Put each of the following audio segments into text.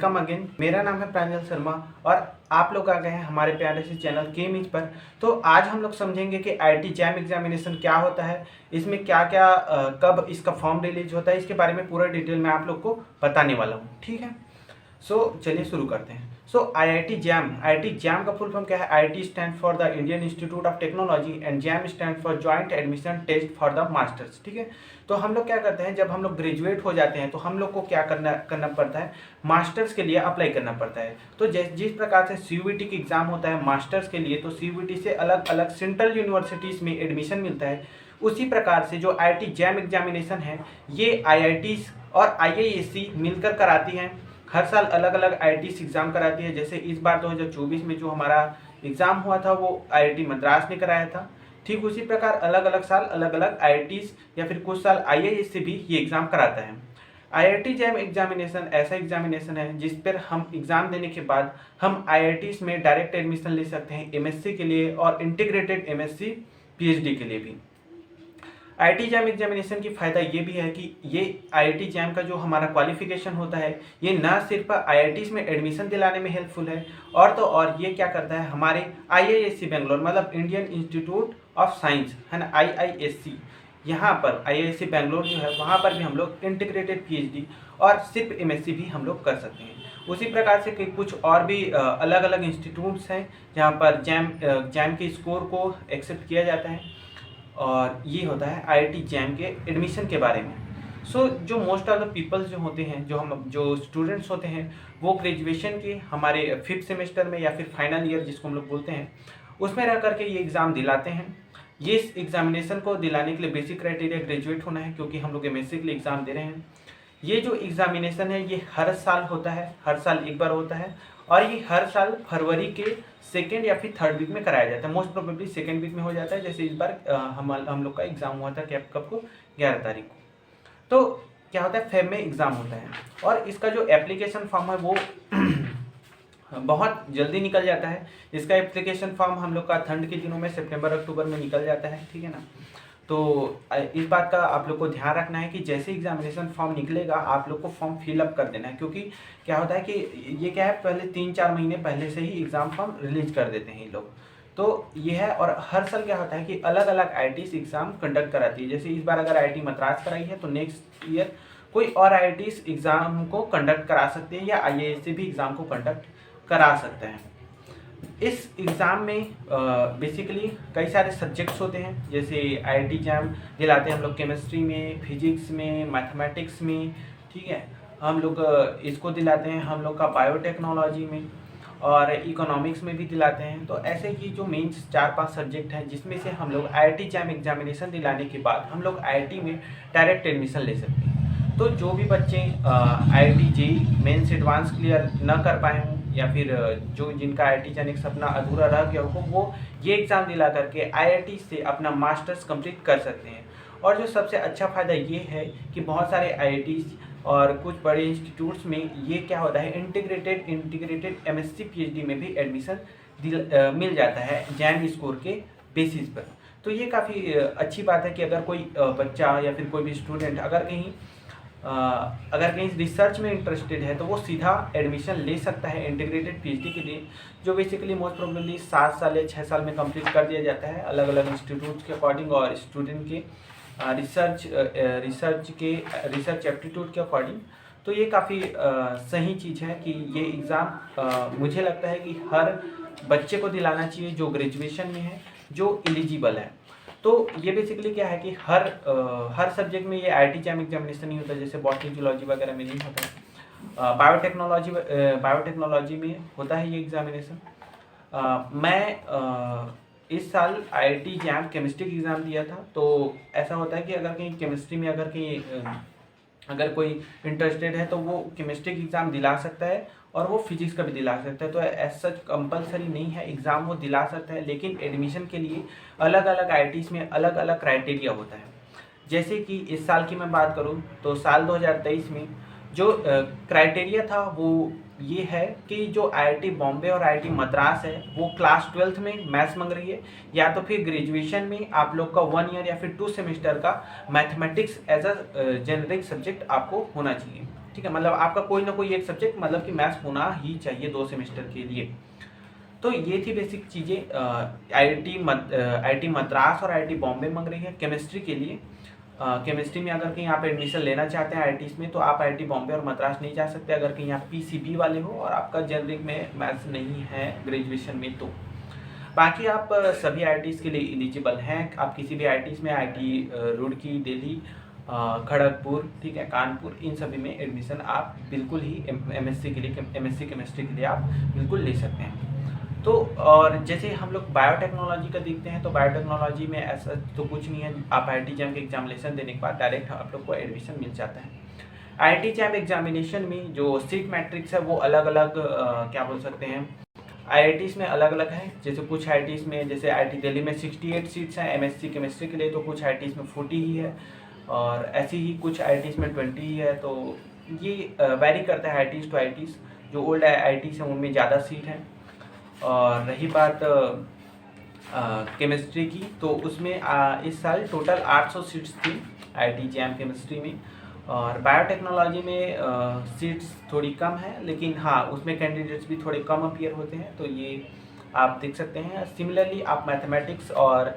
Welcome again. मेरा नाम है प्रांजल शर्मा और आप लोग आ गए हैं हमारे प्यारे से चैनल के मीच पर। तो आज हम लोग समझेंगे कि आईआईटी जैम एग्जामिनेशन क्या होता है, इसमें क्या क्या कब इसका फॉर्म रिलीज होता है, इसके बारे में पूरा डिटेल में आप लोग को बताने वाला हूँ। ठीक है, चलिए शुरू करते हैं। आईआईटी जैम का फुल फॉर्म क्या है? IIT stand for the Indian institute of technology and JAM stand for joint admission test for the masters. ठीक है, तो हम लोग क्या करते हैं, जब हम लोग ग्रेजुएट हो जाते हैं तो हम लोग को क्या करना पड़ता है, मास्टर्स के लिए अप्लाई करना पड़ता है। तो जिस प्रकार से सीयूईटी की एग्जाम होता है मास्टर्स के लिए, तो सीयूईटी से अलग अलग सेंट्रल यूनिवर्सिटीज़ में एडमिशन मिलता है। उसी प्रकार से जो आईआईटी जैम एग्जामिनेशन है, ये आईआईटीज़ और आईआईएससी मिलकर कराती हैं। हर साल अलग अलग आईआईटीज़ एग्ज़ाम कराती है। जैसे इस बार 2024 में जो हमारा एग्ज़ाम हुआ था वो आईआईटी मद्रास ने कराया था। ठीक उसी प्रकार अलग अलग साल अलग अलग आईआईटीज़ या फिर कुछ साल आईआईएस से भी ये एग्ज़ाम कराता है। आईआईटी जैम एग्जामिनेशन ऐसा एग्जामिनेशन है जिस पर हम एग्ज़ाम देने के बाद हम आईआईटीज़ में डायरेक्ट एडमिशन ले सकते हैं, एमएससी के लिए और इंटीग्रेटेड एमएससी पीएचडी के लिए भी। आईआईटी जैम एग्जामिनेशन की फ़ायदा ये भी है कि ये आईआईटी जैम का जो हमारा क्वालिफिकेशन होता है, ये ना सिर्फ आईआईटीज़ में एडमिशन दिलाने में हेल्पफुल है, और तो और ये क्या करता है, हमारे आईआईएससी बेंगलोर मतलब इंडियन इंस्टीट्यूट ऑफ साइंस है ना, आईआईएससी, यहाँ पर आईआईएससी बेंगलोर जो है वहाँ पर भी हम लोग इंटीग्रेटेड पीएचडी और सिर्फ एमएससी भी हम लोग कर सकते हैं। उसी प्रकार से कुछ और भी अलग अलग इंस्टीट्यूट्स हैं जहाँ पर जैम के स्कोर को एक्सेप्ट किया जाता है। और ये होता है आईआईटी जैम के एडमिशन के बारे में। जो मोस्ट ऑफ द पीपल्स जो होते हैं, जो स्टूडेंट्स होते हैं, वो ग्रेजुएशन के हमारे 5th सेमेस्टर में या फिर फाइनल ईयर जिसको हम लोग बोलते हैं, उसमें रह करके ये एग्ज़ाम दिलाते हैं। ये इस एग्जामिनेशन को दिलाने के लिए बेसिक क्राइटेरिया ग्रेजुएट होना है, क्योंकि हम लोग एमएससी के लिए एग्ज़ाम दे रहे हैं। ये जो एग्जामिनेशन है ये हर साल होता है, हर साल एक बार होता है, और ये हर साल फरवरी के 2nd या फिर 3rd वीक में कराया जाता है। मोस्ट प्रोबेबली 2nd वीक में हो जाता है। जैसे इस बार हम लोग का एग्ज़ाम हुआ था कब को, 11 तारीख को। तो क्या होता है, फेब में एग्ज़ाम होता है, और इसका जो एप्लीकेशन फॉर्म है वो बहुत जल्दी निकल जाता है। इसका एप्लीकेशन फॉर्म हम लोग का ठंड के दिनों में सितंबर अक्टूबर में निकल जाता है। ठीक है ना, तो इस बात का आप लोग को ध्यान रखना है कि जैसे एग्जामिनेशन फॉर्म निकलेगा आप लोग को फॉर्म फिलअप कर देना है, क्योंकि क्या होता है कि ये क्या है, पहले 3-4 महीने पहले से ही एग्ज़ाम फॉर्म रिलीज कर देते हैं ये लोग। तो ये है, और हर साल क्या होता है कि अलग अलग आईआईटीज़ एग्ज़ाम कंडक्ट कराती है। जैसे इस बार अगर आईआईटी मद्रास कराई है तो नेक्स्ट ईयर कोई और आईआईटीज़ एग्ज़ाम को कंडक्ट करा सकते हैं, या आईआईएस से भी एग्ज़ाम को कंडक्ट करा सकते हैं। इस एग्ज़ाम में बेसिकली कई सारे सब्जेक्ट्स होते हैं। जैसे आईआईटी जैम दिलाते हैं हम लोग केमिस्ट्री में, फिजिक्स में, मैथमेटिक्स में। ठीक है, हम लोग इसको दिलाते हैं हम लोग का बायोटेक्नोलॉजी में, और इकोनॉमिक्स में भी दिलाते हैं। तो ऐसे ही जो मेंस 4-5 सब्जेक्ट हैं जिसमें से हम लोग आईआईटी जैम एग्जामिनेशन दिलाने के बाद हम लोग आईआईटी में डायरेक्ट एडमिशन ले सकते हैं। तो जो भी बच्चे IIT JEE mains advance clear न कर पाए हों, या फिर जिनका आईआईटी जाने का सपना अधूरा रह गया हो, वो ये एग्ज़ाम दिला करके आईआईटी से अपना मास्टर्स कंप्लीट कर सकते हैं। और जो सबसे अच्छा फ़ायदा ये है कि बहुत सारे आईआईटीज़ और कुछ बड़े इंस्टीट्यूट्स में ये क्या होता है, इंटीग्रेटेड एमएससी पीएचडी में भी एडमिशन मिल जाता है जैम स्कोर के बेसिस पर। तो ये काफ़ी अच्छी बात है कि अगर कोई बच्चा या फिर कोई भी स्टूडेंट अगर कहीं रिसर्च में इंटरेस्टेड है तो वो सीधा एडमिशन ले सकता है इंटीग्रेटेड पीएचडी के लिए, जो बेसिकली मोस्ट प्रोबेबली 7 साल या 6 साल में कंप्लीट कर दिया जाता है अलग अलग इंस्टीट्यूट्स के अकॉर्डिंग और स्टूडेंट के रिसर्च एप्टीट्यूड के अकॉर्डिंग। तो ये काफ़ी सही चीज़ है कि ये एग्ज़ाम मुझे लगता है कि हर बच्चे को दिलाना चाहिए जो ग्रेजुएशन में है, जो एलिजिबल है। तो ये बेसिकली क्या है कि हर सब्जेक्ट में ये आईआईटी जैम एग्जामिनेशन नहीं होता, जैसे बॉटनी जूलॉजी वगैरह में नहीं होता। बायोटेक्नोलॉजी में होता है ये एग्जामिनेशन। मैं इस साल आईआईटी जैम केमिस्ट्री की एग्ज़ाम दिया था। तो ऐसा होता है कि अगर कहीं केमिस्ट्री में अगर कोई इंटरेस्टेड है तो वो केमिस्ट्री की एग्ज़ाम दिला सकता है, और वो फिजिक्स का भी दिला सकता है। तो एज सच कंपलसरी नहीं है, एग्ज़ाम वो दिला सकता है, लेकिन एडमिशन के लिए अलग अलग आईआईटीज़ में अलग अलग क्राइटेरिया होता है। जैसे कि इस साल की मैं बात करूं तो साल 2023 में जो क्राइटेरिया था वो ये है कि जो आईआईटी बॉम्बे और आईआईटी मद्रास है वो क्लास 12th में मैथ्स मांग रही है, या तो फिर ग्रेजुएशन में आप लोग का 1 ईयर या फिर 2 सेमेस्टर का mathematics as a generic subject आपको होना चाहिए। ठीक है, मतलब आपका कोई ना कोई एक सब्जेक्ट मतलब कि मैथ्स होना ही चाहिए 2 सेमेस्टर के लिए। तो ये थी बेसिक चीज़ें। आईआईटी मद्रास और आईआईटी बॉम्बे मांग रही है केमिस्ट्री के लिए। केमिस्ट्री में अगर कहीं आप एडमिशन लेना चाहते हैं आईआईटीज़ में, तो आप आईआईटी बॉम्बे और मद्रास नहीं जा सकते अगर कहीं आप पीसीबी वाले हो और आपका जेनरिक में मैथ्स नहीं है ग्रेजुएशन में। तो बाकी आप सभी आईआईटीज़ के लिए एलिजिबल हैं। आप किसी भी आईआईटीज़ में, आईआईटी रुड़की, दिल्ली, खड़गपुर, ठीक है, कानपुर, इन सभी में एडमिशन आप बिल्कुल ही एमएससी के लिए, एमएससी केमिस्ट्री के लिए आप बिल्कुल ले सकते हैं। तो और जैसे हम लोग बायोटेक्नोलॉजी का देखते हैं, तो बायोटेक्नोलॉजी में ऐसा तो कुछ नहीं है। आप आईआईटी जैम के एग्जामिनेशन देने के बाद डायरेक्ट आप लोग को एडमिशन मिल जाता है। आईआईटी जैम एग्जामिनेशन में जो सीट मैट्रिक्स है वो अलग अलग क्या बोल सकते हैं, आईआईटीज़ में अलग अलग है। जैसे कुछ आईआईटीज़ में, जैसे आईआईटी दिल्ली में 68 सीट्स हैं एमएससी केमिस्ट्री के लिए, तो कुछ आईआईटीज़ में 40 ही है, और ऐसे ही कुछ आईआईटीज़ में 20 ही है। तो ये वैरी करता है आईआईटीज़ टू आईआईटीज़। जो ओल्ड आईआईटीज़ हैं उनमें ज़्यादा सीट हैं। और रही बात केमिस्ट्री की, तो उसमें इस साल टोटल 800 सीट्स थी आईआईटी जैम केमिस्ट्री में। और बायोटेक्नोलॉजी में सीट्स थोड़ी कम है, लेकिन हाँ उसमें कैंडिडेट्स भी थोड़े कम अपीयर होते हैं, तो ये आप देख सकते हैं। सिमिलरली आप मैथमेटिक्स और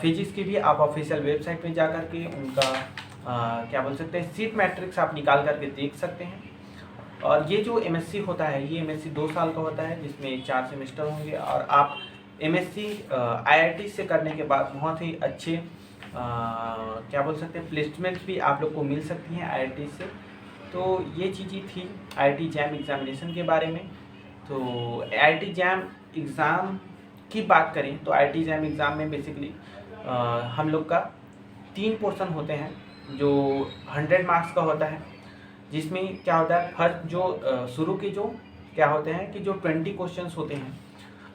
फिजिक्स की भी आप ऑफिशियल वेबसाइट पे जा कर के उनका क्या बोल सकते हैं, सीट मैट्रिक्स आप निकाल करके देख सकते हैं। और ये जो एमएससी होता है, ये एमएससी 2 साल का होता है, जिसमें 4 सेमेस्टर होंगे। और आप एमएससी आईआईटी से करने के बाद बहुत ही अच्छे क्या बोल सकते हैं, प्लेसमेंट्स भी आप लोग को मिल सकती हैं आईआईटी से। तो ये चीज़ें थी आईआईटी जैम एग्ज़ामिनेशन के बारे में। तो आईआईटी जैम एग्ज़ाम की बात करें तो आईआईटी जैम एग्ज़ाम में बेसिकली हम लोग का 3 पोर्शन होते हैं जो 100 मार्क्स का होता है। जिसमें क्या होता है, फर्स्ट जो शुरू के जो क्या होते हैं कि जो 20 क्वेश्चंस होते हैं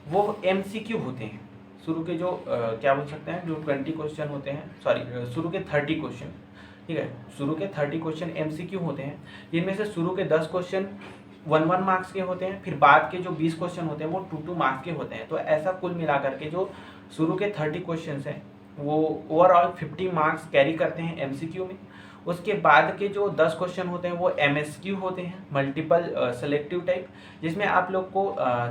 वो एमसीक्यू होते हैं। शुरू के जो क्या बोल सकते हैं, जो 20 क्वेश्चन होते हैं, सॉरी शुरू के 30 क्वेश्चन, ठीक है, शुरू के 30 क्वेश्चन एमसीक्यू होते हैं, जिनमें से शुरू के 10 क्वेश्चन 1 मार्क्स के होते हैं, फिर बाद के जो 20 क्वेश्चन होते हैं वो 2 मार्क्स के होते हैं। तो ऐसा कुल मिलाकर के जो शुरू के 30 क्वेश्चन हैं वो ओवरऑल 50 मार्क्स कैरी करते हैं एमसीक्यू में। उसके बाद के जो 10 क्वेश्चन होते हैं वो एमएसक्यू होते हैं, मल्टीपल सेलेक्टिव टाइप, जिसमें आप लोग को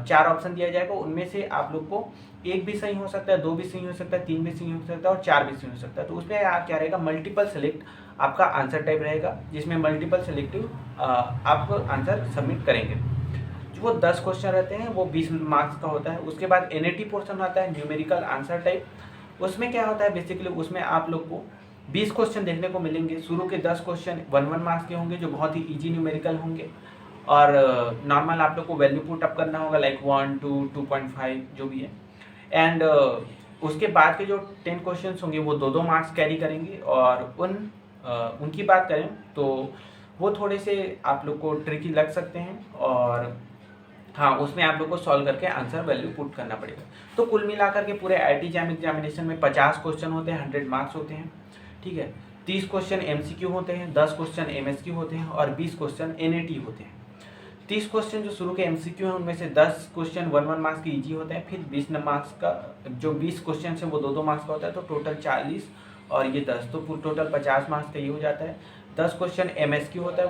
4 ऑप्शन दिया जाएगा। उनमें से आप लोग को 1 भी सही हो सकता है, 2 भी सही हो सकता है, 3 भी सही हो सकता है और 4 भी सही हो सकता है। तो उसमें क्या रहेगा, मल्टीपल सेलेक्ट आपका आंसर टाइप रहेगा, जिसमें मल्टीपल सेलेक्टिव आप आंसर सबमिट करेंगे। जो वो 10 क्वेश्चन रहते हैं वो 20 मार्क्स का होता है। उसके बाद एनएटी पोर्शन आता है, न्यूमेरिकल आंसर टाइप। उसमें क्या होता है बेसिकली, उसमें आप लोग को 20 क्वेश्चन देखने को मिलेंगे। शुरू के 10 क्वेश्चन 1 मार्क्स के होंगे जो बहुत ही इजी न्यूमेरिकल होंगे, और नॉर्मल आप लोग को वैल्यू पुट अप करना होगा लाइक 1, 2, 2.5 जो भी है। एंड उसके बाद के जो 10 क्वेश्चन होंगे वो 2 मार्क्स कैरी करेंगे। और उनकी बात करें तो वो थोड़े से आप लोग को ट्रिकी लग सकते हैं, और हाँ उसमें आप लोग को सॉल्व करके आंसर वैल्यू पुट करना पड़ेगा। तो कुल मिलाकर के पूरे आईआईटी जैम एग्जामिनेशन में 50 क्वेश्चन होते हैं, 100 मार्क्स होते हैं, ठीक है। 30 क्वेश्चन एमसीक्यू होते हैं, 10 क्वेश्चन एमएसक्यू होते हैं और 20 क्वेश्चन एनएटी होते हैं। 30 क्वेश्चन जो शुरू के एमसीक्यू हैं उनमें से 10 क्वेश्चन 1 मार्क्स के इजी होते हैं, फिर 20 मार्क्स का जो 20 क्वेश्चन है वो 2 मार्क्स का होता है, तो टोटल 40 और ये 10, तो टोटल 50 मार्क्स का ये हो जाता है। 10 क्वेश्चन एमएसक्यू होता है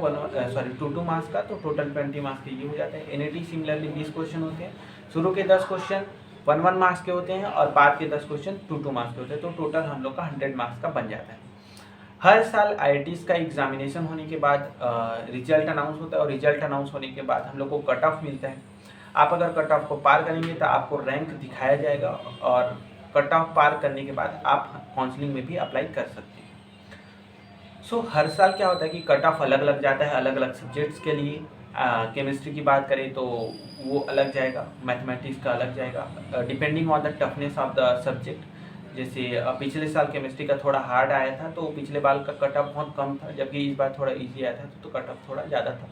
2 मार्क्स का, तो टोटल 20 मार्क्स का ये हो जाता है। एनएटी सिमिलरली 20 क्वेश्चन होते हैं, शुरू के 10 क्वेश्चन 1 मार्क्स के होते हैं और बाद के 10 क्वेश्चन 2 मार्क्स के होते हैं, तो टोटल हम लोग का 100 मार्क्स का बन जाता है। हर साल आईआईटीज़ का एग्जामिनेशन होने के बाद रिजल्ट अनाउंस होता है, और रिजल्ट अनाउंस होने के बाद हम लोग को कट ऑफ मिलता है। आप अगर कट ऑफ को पार करेंगे तो आपको रैंक दिखाया जाएगा, और कट ऑफ पार करने के बाद आप काउंसलिंग में भी अप्लाई कर सकते हैं। सो हर साल क्या होता है कि कट ऑफ अलग अलग जाता है अलग अलग सब्जेक्ट्स के लिए। केमिस्ट्री की बात करें तो वो अलग जाएगा, मैथमेटिक्स का अलग जाएगा, depending on the toughness of the subject. जैसे पिछले साल केमिस्ट्री का थोड़ा हार्ड आया था, तो पिछले बार का कट ऑफ बहुत कम था, जबकि इस बार थोड़ा इजी आया था, तो कट ऑफ थोड़ा ज़्यादा था।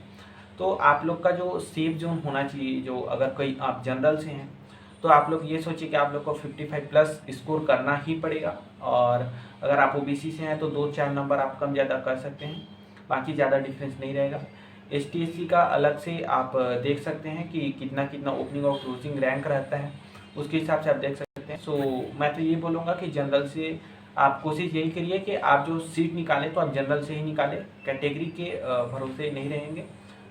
तो आप लोग का जो सेफ जोन होना चाहिए, जो अगर कोई आप जनरल से हैं तो आप लोग ये सोचिए कि आप लोग को 55 प्लस स्कोर करना ही पड़ेगा, और अगर आप ओबीसी से हैं तो 2-4 नंबर आप कम ज़्यादा कर सकते हैं, बाकी ज़्यादा डिफरेंस नहीं रहेगा। एसटी/एससी का अलग से आप देख सकते हैं कि कितना कितना ओपनिंग और क्लोजिंग रैंक रहता है, उसके हिसाब से आप देख सकते हैं। सो मैं तो ये बोलूँगा कि जनरल से आप कोशिश यही करिए कि आप जो सीट निकालें तो आप जनरल से ही निकालें, कैटेगरी के भरोसे नहीं रहेंगे,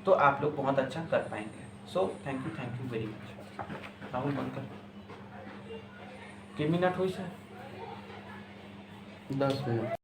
तो आप लोग बहुत अच्छा कर पाएंगे। So thank you very much. Rahul बंद कर। कितने मिनट हुई सर? 10 मिनट।